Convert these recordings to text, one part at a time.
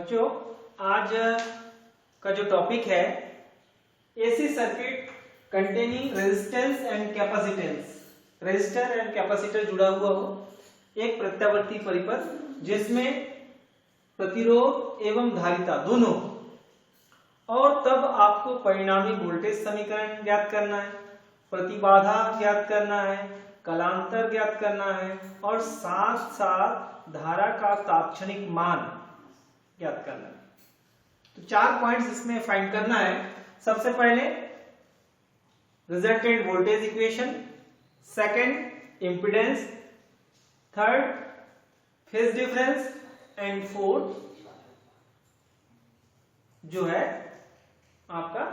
बच्चों, आज का जो टॉपिक है AC circuit containing resistance and capacitance. Resistor and capacitor जुड़ा हुआ हो एक प्रत्यावर्ती परिपथ जिसमें प्रतिरोध एवं धारिता दोनों, और तब आपको परिणामी वोल्टेज समीकरण ज्ञात करना है, प्रतिबाधा ज्ञात करना है, कलांतर ज्ञात करना है और साथ साथ धारा का तात्क्षणिक मान ज्ञात करना है। तो 4 पॉइंट्स इसमें फाइंड करना है। सबसे पहले resultant voltage equation, second impedance, third phase difference and fourth जो है आपका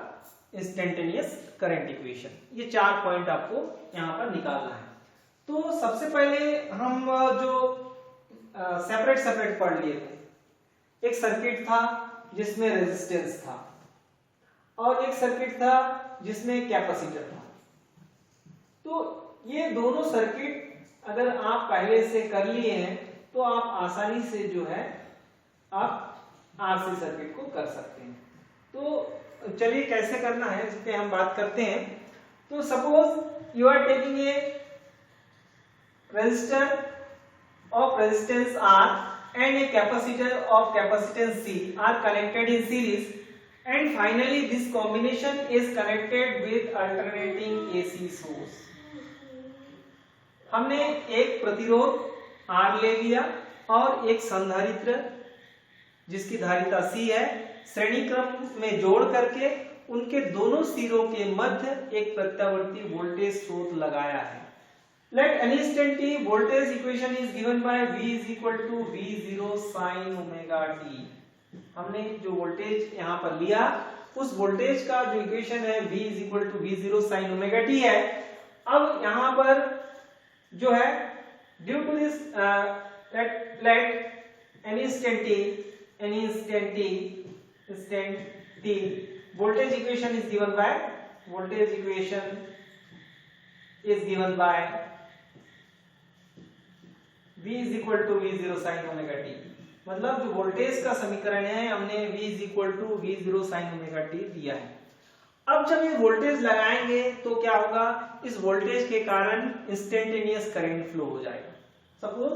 इंस्टेंटेनियस करंट इक्वेशन। ये 4 पॉइंट आपको यहां पर निकालना है। तो सबसे पहले हम जो सेपरेट पढ़ लिए थे, एक सर्किट था जिसमें रेजिस्टेंस था और एक सर्किट था जिसमें कैपेसिटर था। तो ये दोनों सर्किट अगर आप पहले से कर लिए हैं तो आप आसानी से जो है आप आरसी सर्किट को कर सकते हैं। तो चलिए कैसे करना है इस पे हम बात करते हैं। तो suppose you are taking a resistor of resistance R and a capacitor of capacitance C are connected in series, and finally this combination is connected with alternating AC source. हमने एक प्रतिरोध R ले लिया और एक संधारित्र जिसकी धारिता C है, श्रेणी क्रम में जोड़ करके उनके दोनों सिरों के मध्य एक प्रत्यावर्ती वोल्टेज स्रोत लगाया है। Let any instant t voltage equation is given by V is equal to V0 sin omega t। हमने जो वोल्टेज यहाँ पर लिया उस वोल्टेज का जो इक्वेशन है V is equal to V0 sin omega t है। अब यहाँ पर जो है due to this let any instant t voltage equation is given by V is equal to V0 sin omega t। मतलब जो वोल्टेज का समीकरण है हमने V is equal to V0 sin omega t दिया है। अब जब ये वोल्टेज लगाएंगे तो क्या होगा, इस वोल्टेज के कारण इंस्टेंटेनियस करंट फ्लो हो जाएगा। Suppose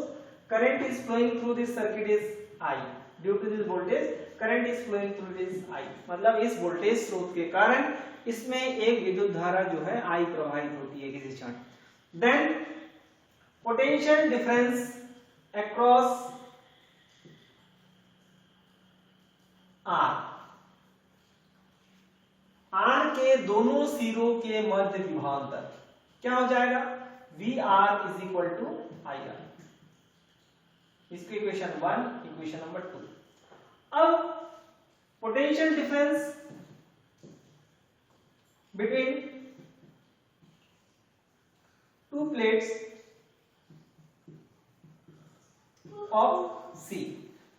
current is flowing through this circuit is I, due to this voltage current is flowing through this I। मतलब इस वोल्टेज स्रोत के कारण इसमें एक विद्युत धारा जो है I प्रवाहित होती है किसी क्षण। Then potential difference across R के दोनों सिरों के मध्य विभवांतर क्या हो जाएगा, VR is equal to IR। इसकी इक्वेशन 1, इक्वेशन नंबर 2। अब potential difference between two plates of C,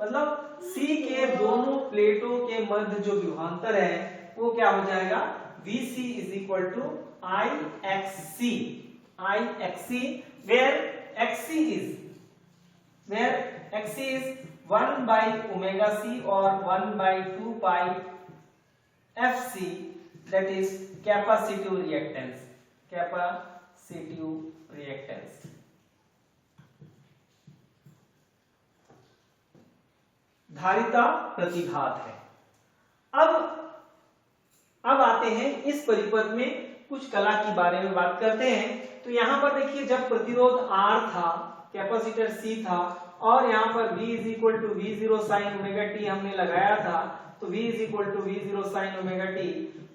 मतलब C के दोनों प्लेटों के मध्य जो विभवांतर है वो क्या हो जाएगा, VC is equal to IXC, where XC is 1 by omega C or 1 by 2 pi FC, that is capacitive reactance। धारिता प्रतिघात है। अब आते हैं इस परिपथ में कुछ कला के बारे में बात करते हैं। तो यहां पर देखिए, जब प्रतिरोध R था, कैपेसिटर C था और यहां पर V is equal to V0 sin omega t हमने लगाया था, तो V is equal to V0 sin omega t।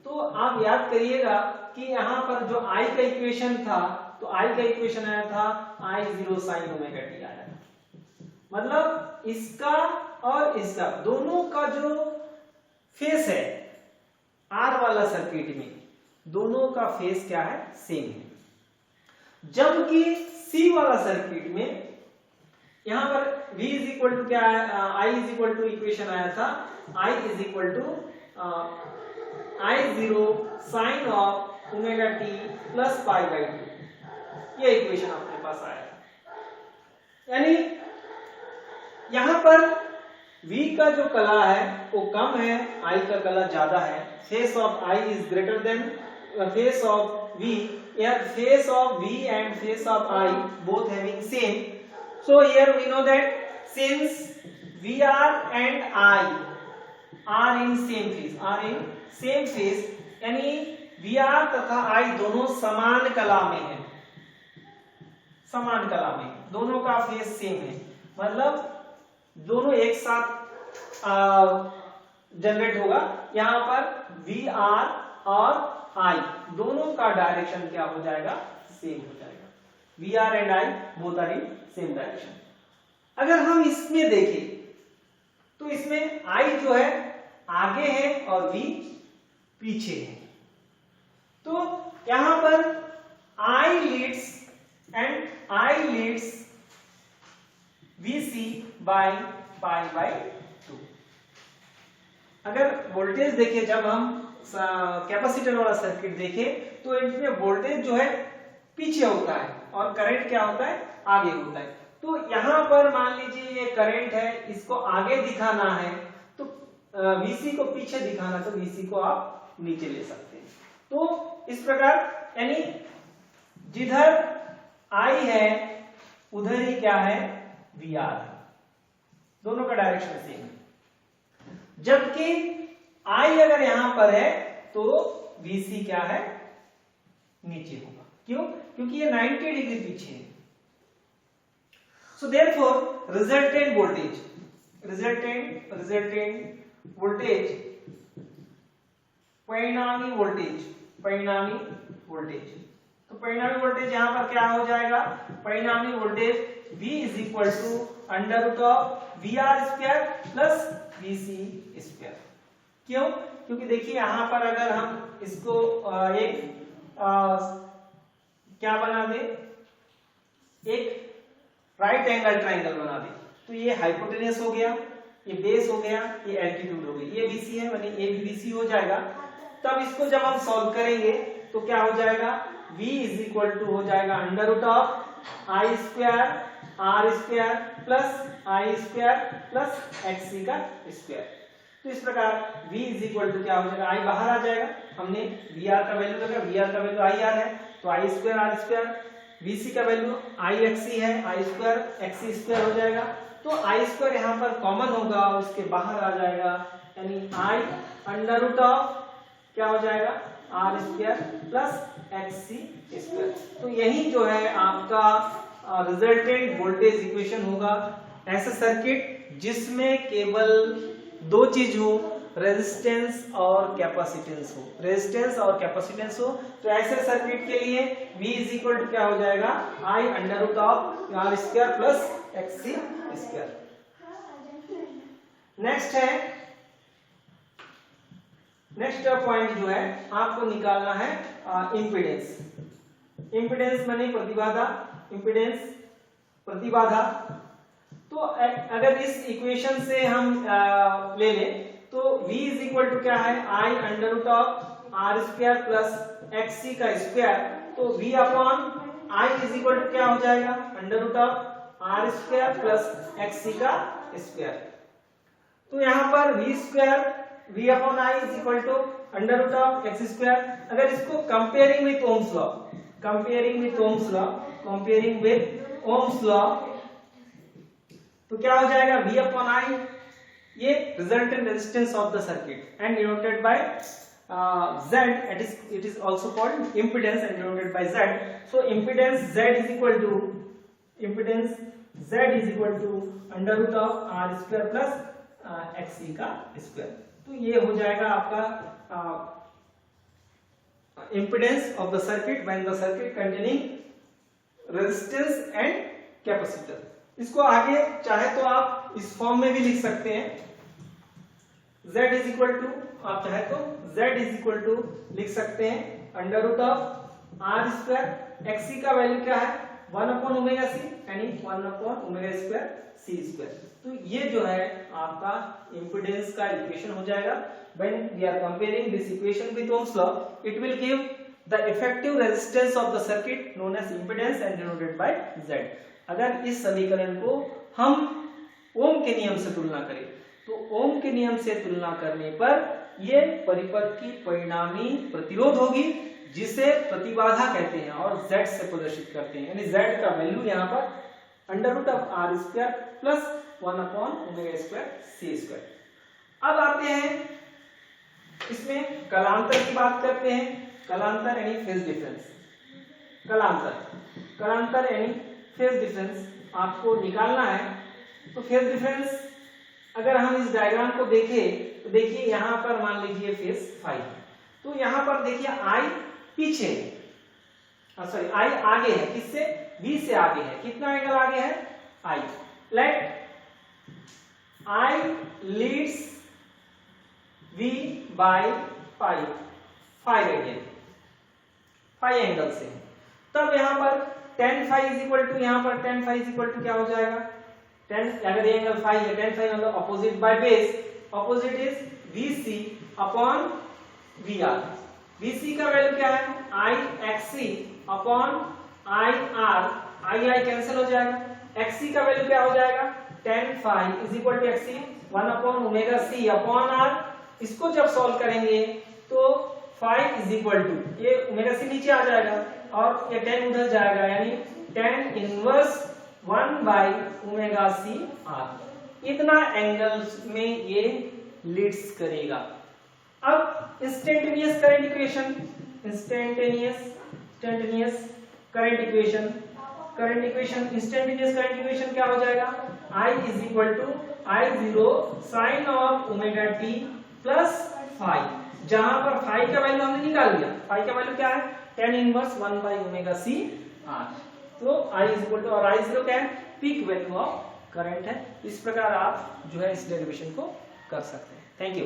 तो आप याद करिएगा कि यहां पर जो I का इक्वेशन था, तो I का इक्वेशन आया था I0 sin omega t आया था। मतलब इसका और इसका दोनों का जो फेस है R वाला सर्किट में, दोनों का फेस क्या है, सेम है। जबकि C वाला सर्किट में यहां पर V is equal to क्या है, I is equal to equation आया था I is equal to I0 sin of omega t plus pi by 2। ये इक्वेशन अपने पास आया। यानी यहां पर V का जो कला है वो कम है, I का कला ज्यादा है। Face of I is greater than face of V, या face of V and face of I both having same. So here we know that since VR and I are in same phase, यानी VR तथा I दोनों समान कला में है, समान कला में, दोनों का फेस सेम है, मतलब दोनों एक साथ जनरेट होगा। यहाँ पर VR और I दोनों का डायरेक्शन क्या हो जाएगा, सेम हो जाएगा। VR and I both are in same direction. अगर हम इसमें देखें तो इसमें I जो है आगे है और V पीछे है, तो यहां पर I leads and I leads VC by pi by 2। अगर वोल्टेज देखें, जब हम कैपेसिटर वाला सर्किट देखें तो इसमें वोल्टेज जो है पीछे होता है और करंट क्या होता है, आगे होता है। तो यहां पर मान लीजिए ये करंट है, इसको आगे दिखाना है तो VC को पीछे दिखाना, तो VC को आप नीचे ले सकते हैं। तो इस प्रकार यानी जिधर I है उधर ही क्या है, VR है, दोनों का डायरेक्शन सेम है। जबकि I अगर यहां पर है तो VC क्या है, नीचे होगा। क्यों? क्योंकि ये 90 डिग्री पीछे है। सो देयरफॉर रिजल्टेंट वोल्टेज परिणामी वोल्टेज, तो परिणामी वोल्टेज यहां पर क्या हो जाएगा, परिणामी voltage V is equal to under root of VR square plus VC square. क्यों? क्योंकि देखिए यहां पर अगर हम इसको एक क्या बना दे, एक राइट एंगल ट्राइंगल बना दे, तो ये हाइपोटेनस हो गया, ये बेस हो गया, ये एल्टीट्यूड हो गई, ये BC है, माने ये भी BC हो जाएगा। तब इसको जब हम सॉल्व करेंगे तो क्या हो जाएगा, V इज इक्वल टू हो जाएगा under root of I square R square plus I square plus XC का स्क्वायर। तो इस प्रकार V इज इक्वल टू क्या हो जाएगा, I बाहर आ जाएगा, हमने VR का वैल्यू रखा, VR का वैल्यू IR है, तो I square R square, VC का वैल्यू IXC है, I स्क्वायर XC स्क्वायर हो जाएगा। तो I स्क्वायर यहाँ पर कॉमन होगा, उसके बाहर आ जाएगा, यानी I अंडर रूट ऑफ क्या हो जाएगा, R square plus XC square. तो यही जो है आपका रिजल्टेंट वोल्टेज इक्वेशन होगा। ऐसा सर्किट जिसमें केवल दो चीज हो, रेजिस्टेंस और कैपेसिटेंस हो, तो ऐसे सर्किट के लिए V इज इक्वल टू क्या हो जाएगा, I under root of R square plus XC square. Next point जो है आपको निकालना है इंपिडेंस माने प्रतिबाधा। तो अगर इस इक्वेशन से हम ले लें तो V इज इक्वल टू क्या है, I under root of R square plus XC का स्क्वायर, तो V upon I is equal to क्या हो जाएगा, under root of R square plus XC का स्क्वायर। तो यहाँ पर V upon I is equal to under root of X square. अगर इसको कंपेयरिंग विथ ओम्स लॉ तो क्या हो जाएगा, V अपॉन I, ये resultant resistance of the circuit and denoted by Z, it is also called impedance and denoted by Z. So impedance Z is equal to under root of R square plus XC का square. तो ये हो जाएगा आपका impedance of the circuit when the circuit containing resistance and capacitor। इसको आगे चाहे तो आप इस फॉर्म में भी लिख सकते हैं, Z इज इक्वल टू, आप चाहे तो Z इज इक्वल टू लिख सकते हैं under root of R square, XC का वैल्यू क्या है 1 अपॉन ओमेगा C, यानी 1 upon omega square C square. तो ये जो है आपका इंपिडेंस का इक्वेशन हो जाएगा। When we are comparing this equation with Ohm's law, it will give the effective resistance of the circuit known as impedance and denoted by Z। अगर इस समीकरण को हम ओम के नियम से तुलना करें तो ओम के नियम से तुलना करने पर ये परिपथ की परिणामी प्रतिरोध होगी, जिसे प्रतिबाधा कहते हैं और Z से प्रदर्शित करते हैं। यानी Z का वैल्यू यहाँ पर √r² प्लस 1/ω²c²। अब आते हैं इसमें कलांतर की बात करते हैं। कलांतर यानी फेज डिफरेंस। कलांतर यानी फेज डिफरेंस आपको निकालना है। तो फेज डिफरेंस अगर हम इस डायग्राम को देखें तो देखिए यहाँ पर मान लीजिए फेज फाई है, तो यहाँ पर देखिए I पीछे सॉरी I आगे है, किससे? V से आगे है। कितना एंगल आगे है? I। Let I leads V by 5 radian, 5 angle से। तब यहाँ पर tan phi is equal to, यहाँ पर tan phi is equal to क्या हो जाएगा? 10, अगर ये एंगल फाई है, tan phi मतलब opposite by base, opposite is VC upon VR। VC का वैल्यू क्या है? IXC upon IR, I cancel हो जाएगा। XC का वैल्यू क्या हो जाएगा? tan phi is equal to XC 1/ωc upon R। इसको जब सॉल्व करेंगे तो phi इज इक्वल टू, ये ωc नीचे आ जाएगा और ये tan उधर जाएगा, यानी tan इनवर्स 1/ωc R। इतना एंगल्स में ये लीड्स करेगा। अब instantaneous current equation, instantaneous current equation क्या हो जाएगा? I is equal to I0 sine of ωt plus phi. जहां पर फाई का वैल्यू हमने निकाल लिया, फाई का वैल्यू क्या है? tan inverse 1/ωc R। तो I इज इक्वल टू, और I0 क्या है? पीक वैल्यू ऑफ करंट है। इस प्रकार आप जो है इस डेरिवेशन को कर सकते हैं। Thank you.